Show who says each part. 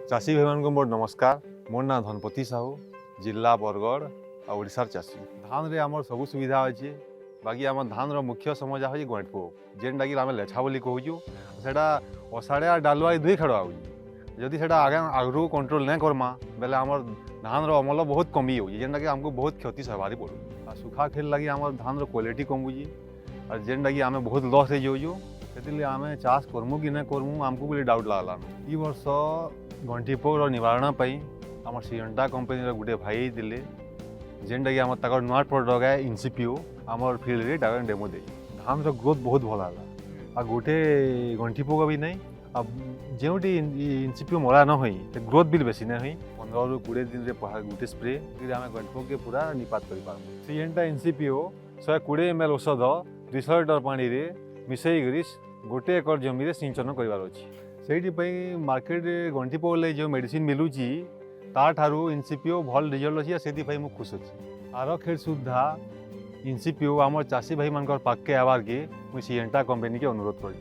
Speaker 1: चाषी भाई मान मोर नमस्कार। मोर ना धनपति साहू, जिला बरगढ़ आ ओडिशार चाषी। धान रे आमर सब सुविधा अच्छे, बाकी आम धान मुख्य समस्या हो गंठ पोक जेनटा कि आम लेछा बोली कहूँ। सेटा अषाढ़िया डालुआ दुई खेड़ा हो जदि से आगे आगु कंट्रोल नहीं करमा बेले आमर धान अमल बहुत कमी हो जेनटा कि आमको बहुत क्षति सहबारी पड़ू। सुखा खेल लगी आम धान क्वालिटी कमुची और जेनटा कि आम बहुत लस हो जाऊँ। से आम चाष करमु कि नहीं करमु आमको भी डाउट लगला। ई वर्ष गंठी पोक निवारण आम सियंटा कंपनी गोटे भाई दिले जेनटा कि आम नुआ प्रोडक्ट है इनसीपीओ आम फिल्ड रे डेमो दे धान ग्रोथ बहुत भल है। गोटे गंठी पोक भी नहीं जो इनसीपीओ मरा न हुई ग्रोथ भी बेसी नहीं हुई 15 ରୁ 20 दिन गोटे स्प्रे आम गंठी पोक के पूरा निपात कर सियंटा इनसीपीओ 120 ml औषध 200 लीटर पानी रे मिसई गोटे एकर जमी सिंचन करार अच्छी से मार्केट गंठी पोक लगे जो मेडिसिन मिलूची ताठारू इनसीपीओ भल रिजल्ट अच्छी से मुझे खुश अच्छी। आर खेल सुधा इनसीपीओ आम चाषी भाई मान पाके आवार के मुझे सियंटा कंपनी के अनुरोध कर।